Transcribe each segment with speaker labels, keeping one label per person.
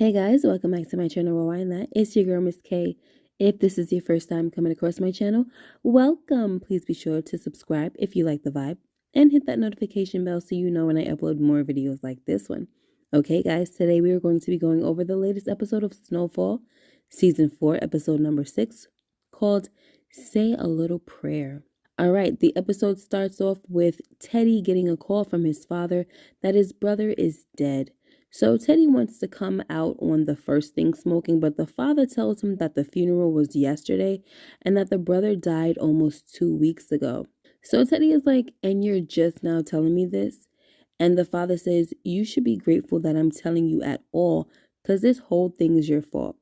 Speaker 1: Hey guys, welcome back to my channel, Rewind That. It's your girl, Miss K. If this is your first time coming across my channel, welcome. Please be sure to subscribe if you like the vibe and hit that notification bell so you know when I upload more videos like this one. Okay guys, today we are going to be going over the latest episode of Snowfall, Season 4, Episode number 6, called Say a Little Prayer. Alright, the episode starts off with Teddy getting a call from his father that his brother is dead. So Teddy wants to come out on the first thing smoking, but the father tells him that the funeral was yesterday and that the brother died almost 2 weeks ago. So Teddy is like, and you're just now telling me this? And the father says, you should be grateful that I'm telling you at all, because this whole thing is your fault.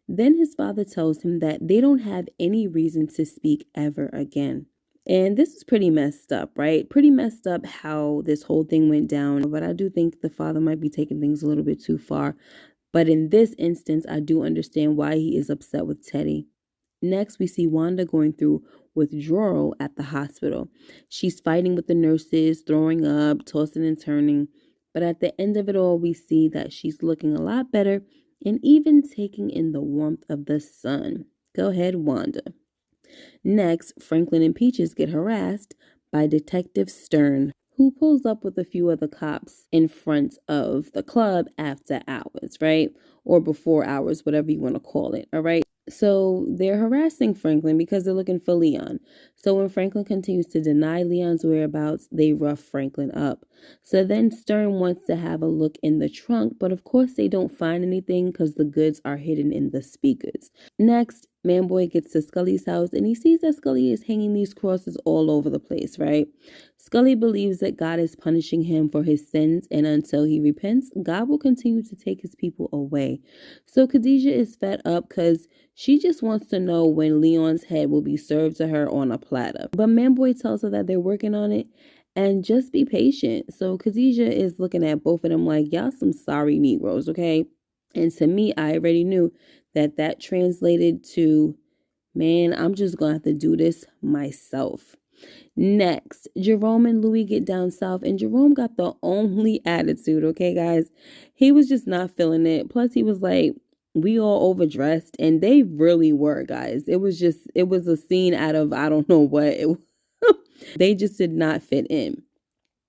Speaker 1: Then his father tells him that they don't have any reason to speak ever again. And this is pretty messed up, right? Pretty messed up how this whole thing went down. But I do think the father might be taking things a little bit too far. But in this instance, I do understand why he is upset with Teddy. Next, we see Wanda going through withdrawal at the hospital. She's fighting with the nurses, throwing up, tossing and turning. But at the end of it all, we see that she's looking a lot better and even taking in the warmth of the sun. Go ahead, Wanda. Next, Franklin and Peaches get harassed by Detective Stern, who pulls up with a few other cops in front of the club after hours, right? Or before hours, whatever you want to call it, all right? So they're harassing Franklin because they're looking for Leon. So when Franklin continues to deny Leon's whereabouts, they rough Franklin up. So then Stern wants to have a look in the trunk, but of course they don't find anything because the goods are hidden in the speakers. Next, Manboy gets to Skully's house and he sees that Skully is hanging these crosses all over the place, right? Skully believes that God is punishing him for his sins, and until he repents, God will continue to take his people away. So Khadijah is fed up because she just wants to know when Leon's head will be served to her on a platter. But Manboy tells her that they're working on it and just be patient. So Khadijah is looking at both of them like, y'all some sorry Negroes, okay? And to me, I already knew that translated to, man, I'm just going to have to do this myself. Next, Jerome and Louie get down south, and Jerome got the only attitude, okay, guys? He was just not feeling it. Plus, he was like, we all overdressed, and they really were, guys. It was a scene out of, I don't know what. They just did not fit in.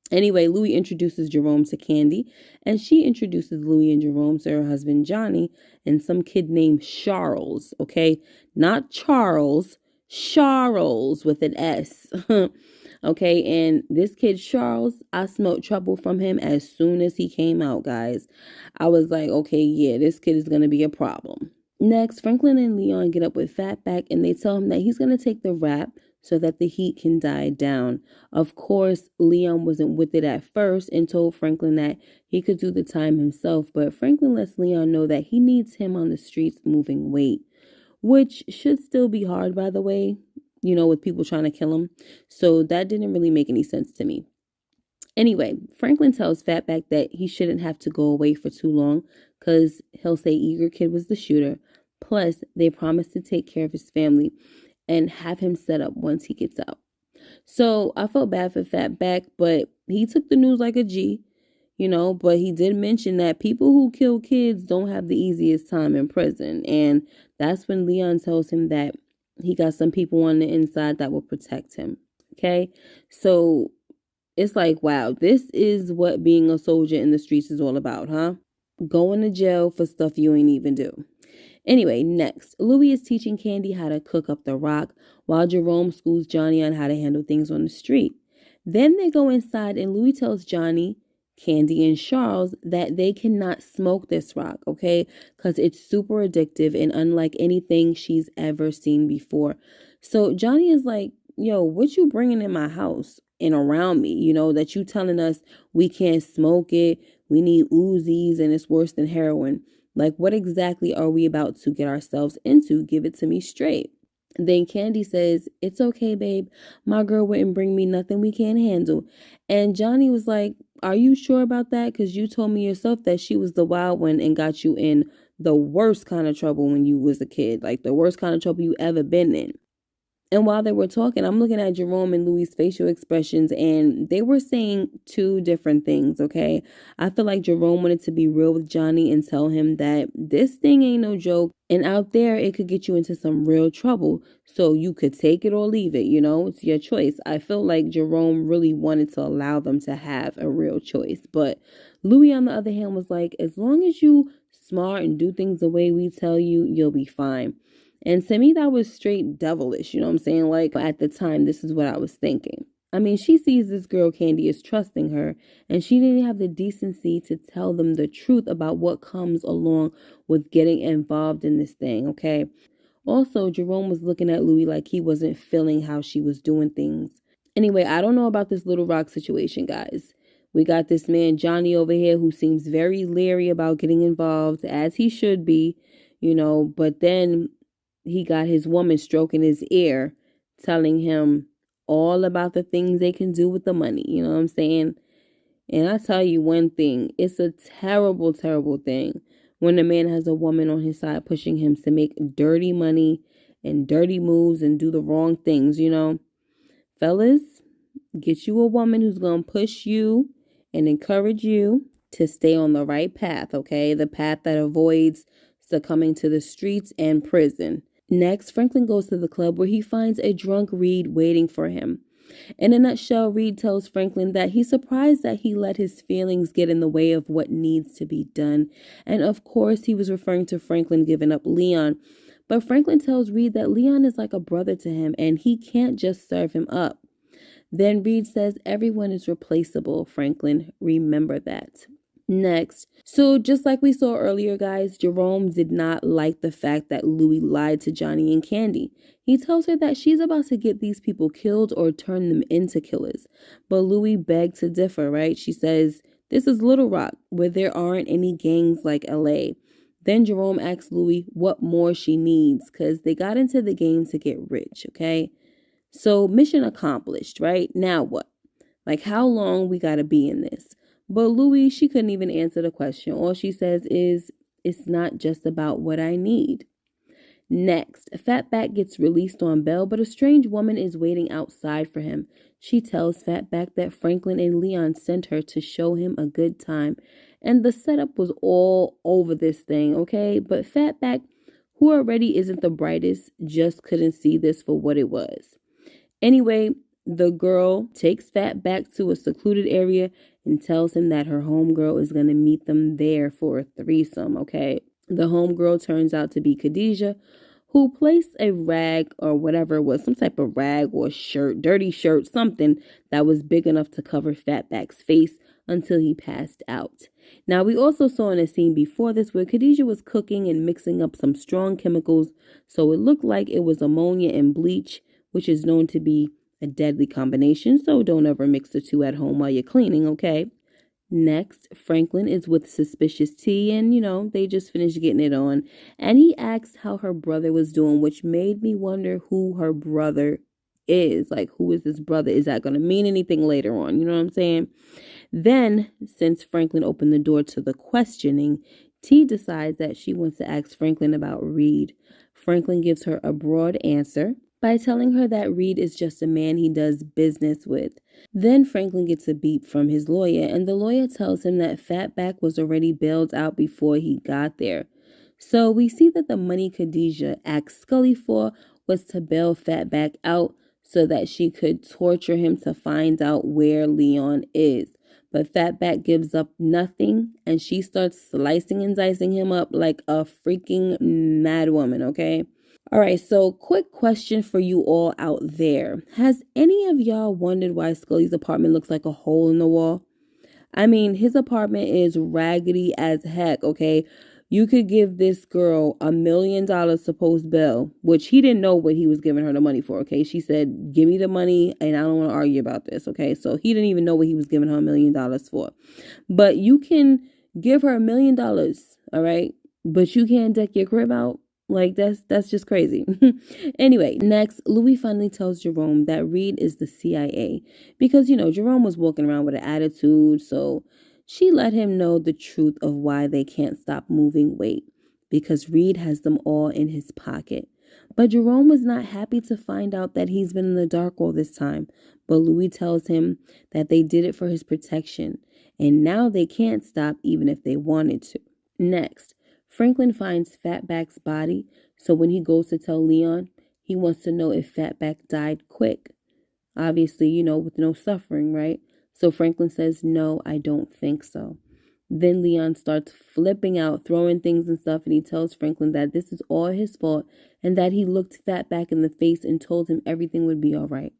Speaker 1: Anyway, Louie introduces Jerome to Candy, and she introduces Louie and Jerome to her husband, Johnny, and some kid named Charles, okay? Not Charles, Charles with an S, okay? And this kid, Charles, I smelled trouble from him as soon as he came out, guys. I was like, okay, yeah, this kid is going to be a problem. Next, Franklin and Leon get up with Fatback, and they tell him that he's going to take the rap so that the heat can die down. Of course, Leon wasn't with it at first and told Franklin that he could do the time himself, but Franklin lets Leon know that he needs him on the streets moving weight, which should still be hard, by the way, you know, with people trying to kill him. So that didn't really make any sense to me. Anyway, Franklin tells Fatback that he shouldn't have to go away for too long because he'll say Eager Kid was the shooter. Plus, they promised to take care of his family and have him set up once he gets out. So I felt bad for Fatback, but he took the news like a G, you know, but he did mention that people who kill kids don't have the easiest time in prison. And that's when Leon tells him that he got some people on the inside that will protect him. Okay, so it's like, wow, this is what being a soldier in the streets is all about, huh? Going to jail for stuff you ain't even do. Anyway, next, Louie is teaching Candy how to cook up the rock while Jerome schools Johnny on how to handle things on the street. Then they go inside and Louie tells Johnny, Candy, and Charles that they cannot smoke this rock, okay? Because it's super addictive and unlike anything she's ever seen before. So Johnny is like, yo, what you bringing in my house and around me? You know, that you telling us we can't smoke it, we need Uzis, and it's worse than heroin. Like, what exactly are we about to get ourselves into? Give it to me straight. Then Candy says, it's okay, babe. My girl wouldn't bring me nothing we can't handle. And Johnny was like, are you sure about that? Because you told me yourself that she was the wild one and got you in the worst kind of trouble when you was a kid. Like, the worst kind of trouble you ever been in. And while they were talking, I'm looking at Jerome and Louie's facial expressions, and they were saying two different things, okay? I feel like Jerome wanted to be real with Johnny and tell him that this thing ain't no joke. And out there, it could get you into some real trouble. So you could take it or leave it, It's your choice. I feel like Jerome really wanted to allow them to have a real choice. But Louie, on the other hand, was like, as long as you smart and do things the way we tell you, you'll be fine. And to me, that was straight devilish. You know what I'm saying? Like, at the time, this is what I was thinking. I mean, she sees this girl, Candy, is trusting her, and she didn't have the decency to tell them the truth about what comes along with getting involved in this thing, okay? Also, Jerome was looking at Louie like he wasn't feeling how she was doing things. Anyway, I don't know about this Little Rock situation, guys. We got this man, Johnny, over here who seems very leery about getting involved, as he should be, but then he got his woman stroking his ear, telling him all about the things they can do with the money. You know what I'm saying? And I tell you one thing, it's a terrible, terrible thing when a man has a woman on his side pushing him to make dirty money and dirty moves and do the wrong things, Fellas, get you a woman who's going to push you and encourage you to stay on the right path, okay? The path that avoids succumbing to the streets and prison. Next, Franklin goes to the club where he finds a drunk Reed waiting for him. In a nutshell, Reed tells Franklin that he's surprised that he let his feelings get in the way of what needs to be done. And of course, he was referring to Franklin giving up Leon. But Franklin tells Reed that Leon is like a brother to him and he can't just serve him up. Then Reed says, everyone is replaceable, Franklin. Remember that. Next, so just like we saw earlier, guys, Jerome did not like the fact that Louie lied to Johnny and Candy. He tells her that she's about to get these people killed or turn them into killers. But Louie begged to differ, right? She says, this is Little Rock, where there aren't any gangs like LA. Then Jerome asks Louie what more she needs, because they got into the game to get rich, okay? So mission accomplished, right? Now what? Like, how long we gotta be in this? But Louie, she couldn't even answer the question. All she says is, it's not just about what I need. Next, Fatback gets released on bail, but a strange woman is waiting outside for him. She tells Fatback that Franklin and Leon sent her to show him a good time. And the setup was all over this thing, okay? But Fatback, who already isn't the brightest, just couldn't see this for what it was. Anyway, the girl takes Fatback to a secluded area and tells him that her homegirl is going to meet them there for a threesome, okay? The homegirl turns out to be Khadijah, who placed a rag or whatever it was, some type of rag or shirt, dirty shirt, something that was big enough to cover Fatback's face until he passed out. Now, we also saw in a scene before this where Khadijah was cooking and mixing up some strong chemicals, so it looked like it was ammonia and bleach, which is known to be a deadly combination, so don't ever mix the two at home while you're cleaning, okay? Next, Franklin is with Suspicious T, and, they just finished getting it on. And he asks how her brother was doing, which made me wonder who her brother is. Like, who is this brother? Is that going to mean anything later on? You know what I'm saying? Then, since Franklin opened the door to the questioning, T decides that she wants to ask Franklin about Reed. Franklin gives her a broad answer by telling her that Reed is just a man he does business with. Then Franklin gets a beep from his lawyer, and the lawyer tells him that Fatback was already bailed out before he got there. So we see that the money Khadijah asked Skully for was to bail Fatback out so that she could torture him to find out where Leon is. But Fatback gives up nothing, and she starts slicing and dicing him up like a freaking mad woman, okay? All right, so quick question for you all out there. Has any of y'all wondered why Skully's apartment looks like a hole in the wall? I mean, his apartment is raggedy as heck, okay? You could give this girl $1 million supposed bail, which he didn't know what he was giving her the money for, okay? She said, give me the money, and I don't want to argue about this, okay? So he didn't even know what he was giving her $1 million for. But you can give her $1 million, all right? But you can't deck your crib out? Like, that's just crazy. Anyway, next, Louie finally tells Jerome that Reed is the CIA. Because, Jerome was walking around with an attitude, so she let him know the truth of why they can't stop moving weight. Because Reed has them all in his pocket. But Jerome was not happy to find out that he's been in the dark all this time. But Louie tells him that they did it for his protection, and now they can't stop even if they wanted to. Next, Franklin finds Fatback's body, so when he goes to tell Leon, he wants to know if Fatback died quick. Obviously, with no suffering, right? So Franklin says, no, I don't think so. Then Leon starts flipping out, throwing things and stuff, and he tells Franklin that this is all his fault and that he looked Fatback in the face and told him everything would be all right.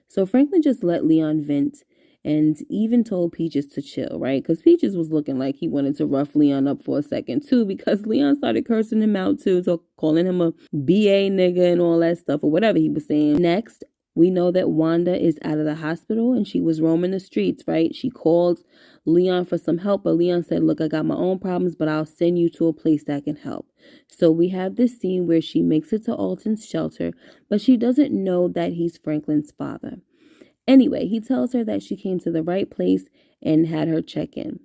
Speaker 1: So Franklin just let Leon vent and even told Peaches to chill, right? Because Peaches was looking like he wanted to rough Leon up for a second, too, because Leon started cursing him out, too, so calling him a BA nigga and all that stuff or whatever he was saying. Next, we know that Wanda is out of the hospital and she was roaming the streets, right? She called Leon for some help, but Leon said, look, I got my own problems, but I'll send you to a place that can help. So we have this scene where she makes it to Alton's shelter, but she doesn't know that he's Franklin's father. Anyway, he tells her that she came to the right place and had her check in.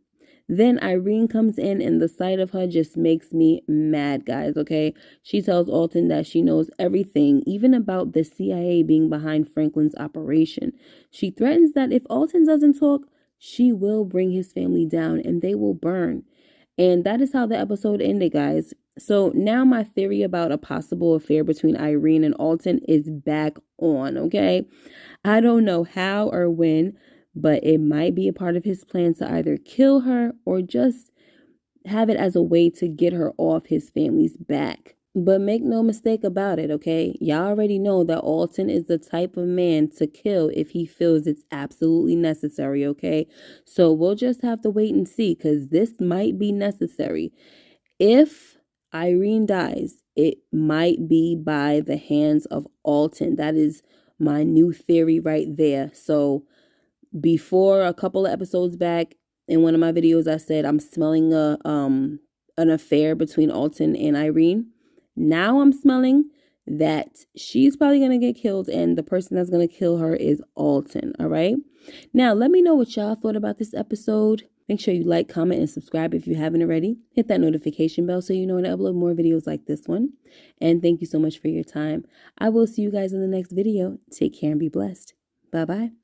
Speaker 1: Then Irene comes in and the sight of her just makes me mad, guys, okay? She tells Alton that she knows everything, even about the CIA being behind Franklin's operation. She threatens that if Alton doesn't talk, she will bring his family down and they will burn. And that is how the episode ended, guys. So now my theory about a possible affair between Irene and Alton is back on, okay? I don't know how or when, but it might be a part of his plan to either kill her or just have it as a way to get her off his family's back. But make no mistake about it, okay? Y'all already know that Alton is the type of man to kill if he feels it's absolutely necessary, okay? So we'll just have to wait and see, because this might be necessary. If Irene dies, it might be by the hands of Alton. That is my new theory right there. So before a couple of episodes back, in one of my videos, I said I'm smelling an affair between Alton and Irene. Now I'm smelling that she's probably going to get killed and the person that's going to kill her is Alton, all right? Now, let me know what y'all thought about this episode. Make sure you like, comment, and subscribe if you haven't already. Hit that notification bell so you know when I upload more videos like this one. And thank you so much for your time. I will see you guys in the next video. Take care and be blessed. Bye-bye.